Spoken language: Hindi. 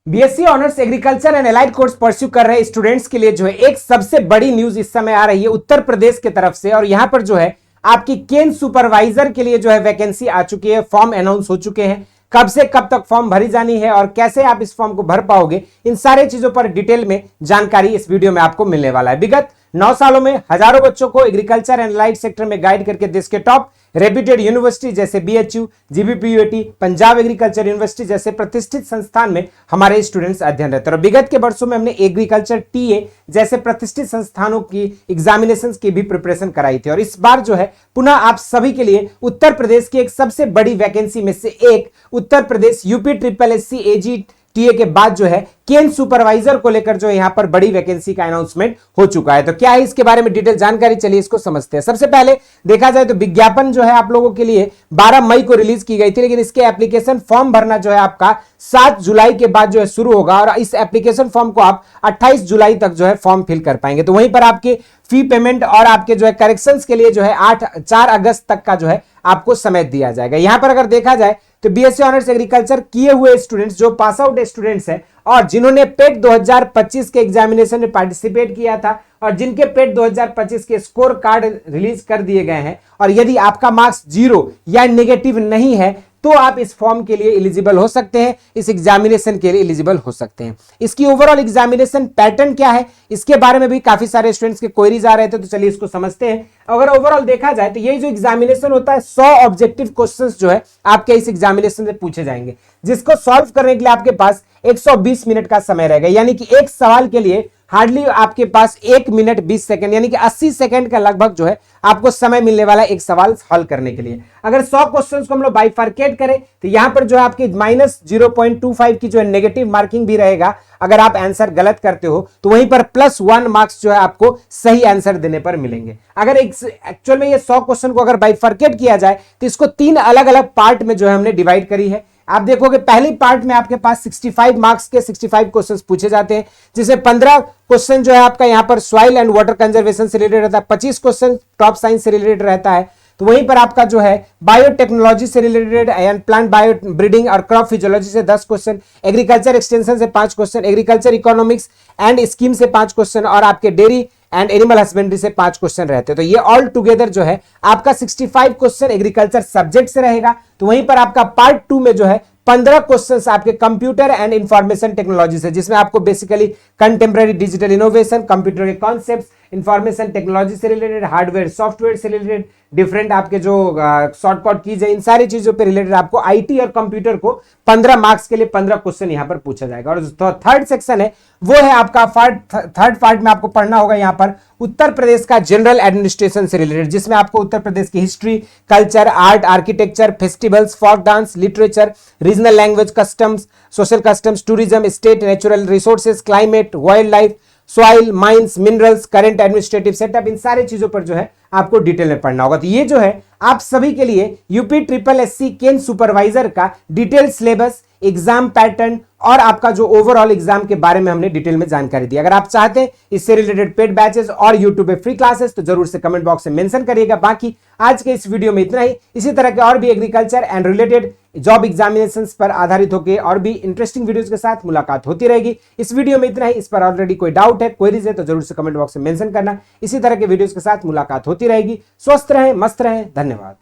BSc honours agriculture and allied course pursue कर रहे स्टूडेंट्स के लिए जो है एक सबसे बड़ी न्यूज इस समय आ रही है उत्तर प्रदेश की तरफ से। और यहां पर जो है आपकी केन सुपरवाइजर के लिए जो है वैकेंसी आ चुकी है, फॉर्म अनाउंस हो चुके हैं। कब से कब तक फॉर्म भरी जानी है और कैसे आप इस फॉर्म को भर पाओगे, इन सारे चीजों पर डिटेल में जानकारी इस वीडियो में आपको मिलने वाला है। विगत 9 सालों में हजारों बच्चों को एग्रीकल्चर एंड एलाइड सेक्टर में गाइड करके देश के टॉप रेप्यूटेड यूनिवर्सिटी जैसे बीएचयू, जीबीपीयूटी, पंजाब एग्रीकल्चर यूनिवर्सिटी जैसे प्रतिष्ठित संस्थान में हमारे स्टूडेंट्स अध्ययन रहते हैं। और विगत के वर्षों में हमने एग्रीकल्चर टीए जैसे प्रतिष्ठित संस्थानों की एग्जामिनेशंस की भी प्रिपरेशन कराई थी। और इस बार जो है पुनः आप सभी के लिए उत्तर प्रदेश की एक सबसे बड़ी वैकेंसी में से एक Uttar Pradesh UP triple SC एजी टीए के बाद जो है केन सुपरवाइजर को लेकर जो यहां पर बड़ी वैकेंसी का अनाउंसमेंट हो चुका है। तो क्या है इसके बारे में डिटेल जानकारी, चलिए इसको समझते हैं। सबसे पहले देखा जाए तो विज्ञापन जो है आप लोगों के लिए 12 मई को रिलीज की गई थी, लेकिन इसके एप्लीकेशन फॉर्म भरना जो है आपका 7 जुलाई के बाद जो है शुरू होगा और इस एप्लीकेशन फॉर्म को आप 28 जुलाई तक जो है फॉर्म फिल कर पाएंगे। तो वहीं पर आपके फी पेमेंट और आपके जो है करेक्शंस के लिए जो है 4 अगस्त तक का जो है आपको समय दिया जाएगा। यहां पर अगर देखा जाए तो बीएससी ऑनर्स एग्रीकल्चर किए हुए स्टूडेंट्स जो पास आउट स्टूडेंट्स हैं और जिन्होंने पेट 2025 के एग्जामिनेशन में पार्टिसिपेट किया था और जिनके पेट 2025 के स्कोर कार्ड रिलीज कर दिए गए हैं, और यदि आपका मार्क्स 0 या नेगेटिव नहीं है तो आप इस फॉर्म के लिए एलिजिबल हो सकते हैं, इस एग्जामिनेशन के लिए एलिजिबल हो सकते हैं। इसकी ओवरऑल एग्जामिनेशन पैटर्न क्या है, इसके बारे में भी काफी सारे स्टूडेंट्स के क्वेरीज आ रहे थे, तो चलिए इसको समझते हैं। अगर ओवरऑल देखा जाए तो ये जो एग्जामिनेशन होता है 100 ऑब्जेक्टिव क्वेश्चंस जो है आपके इस एग्जामिनेशन से पूछे जाएंगे, जिसको सॉल्व करने के लिए आपके पास 120 मिनट का समय रहेगा। यानी कि एक सवाल के लिए हार्डली आपके पास 1 मिनट 20 सेकंड यानी कि 80 सेकंड का लगभग जो है आपको समय मिलने वाला है एक सवाल हल करने के लिए। अगर 100 क्वेश्चंस को हम लोग बाइफरकेट करें तो यहां पर जो है आपकी -0.25 की जो है नेगेटिव मार्किंग भी रहेगा। अगर आप आंसर गलत करते हो तो वहीं पर +1 मार्क्स जो है आपको सही आंसर देने पर मिलेंगे। अगर एक्चुअल में ये 100 क्वेश्चन को अगर बाइफरकेट किया जाए तो इसको 3 अलग अलग पार्ट में जो है हमने डिवाइड करी है। आप देखोगे पहली पार्ट में आपके पास 65 मार्क्स के 65 क्वेश्चंस पूछे जाते हैं, जिसमें 15 क्वेश्चन जो है आपका यहां पर सॉइल एंड वाटर कंजर्वेशन से रिलेटेड रहता है, 25 क्वेश्चन टॉप साइंस से रिलेटेड रहता है। तो वहीं पर आपका जो है बायोटेक्नोलॉजी से related and plant bio breeding और क्रॉप फिजियोलॉजी से 10 क्वेश्चन, एग्रीकल्चर एक्सटेंशन से 5 question, agriculture economics and scheme से 5 क्वेश्चन और आपके डेयरी एंड एनिमल हस्बेंड्री से 5 क्वेश्चन रहते हैं। तो ये ऑल टुगेदर जो है आपका 65 क्वेश्चन एग्रीकल्चर सब्जेक्ट से रहेगा। तो वहीं पर आपका पार्ट 2 में जो है 15 क्वेश्चंस आपके कंप्यूटर एंड इंफॉर्मेशन टेक्नोलॉजी से, जिसमें आपको basically contemporary digital innovation, computer के कॉन्सेप्ट्स, इंफॉर्मेशन टेक्नोलॉजी से रिलेटेड, हार्डवेयर सॉफ्टवेयर से रिलेटेड, डिफरेंट आपके जो शॉर्टकट कीज है, इन सारी चीजों पे रिलेटेड आपको आईटी और कंप्यूटर को 15 मार्क्स के लिए 15 क्वेश्चन यहां पर पूछा जाएगा। और जो थर्ड सेक्शन है वो है आपका थर्ड पार्ट में आपको पढ़ना होगा यहां पर उत्तर प्रदेश का जनरल एडमिनिस्ट्रेशन से रिलेटेड, जिसमें आपको उत्तर प्रदेश की history, culture, art, architecture, festivals, folk dance, literature, regional language, customs, social customs, tourism, state natural resources, climate, wild life, soil, mines, minerals, current administrative setup, इन सारी चीजों पर जो है आपको डिटेल में पढ़ना होगा। तो ये जो है आप सभी के लिए यूपी ट्रिपल एससी केन सुपरवाइजर का डिटेल सिलेबस, एग्जाम पैटर्न और आपका जो ओवरऑल एग्जाम के बारे में हमने डिटेल में जानकारी दी। अगर आप चाहते हैं इससे रिलेटेड पेड बैचेस और यूट्यूब पे फ्री क्लासेस तो जरूर से कमेंट बॉक्स में मेंशन करिएगा। बाकी आज के इस वीडियो में इतना ही। इसी तरह के और भी agriculture and related job examinations पर आधारित होकर और भी इंटरेस्टिंग वीडियोस के साथ मुलाकात होती रहेगी। इस वीडियो में इतना ही। इस पर ऑलरेडी कोई डाउट है, क्वेरीज है तो जरूर से कमेंट बॉक्स में मेंशन करना। इसी तरह के वीडियोस के साथ मुलाकात होती रहेगी। स्वस्थ रहें, मस्त रहें, धन्यवाद।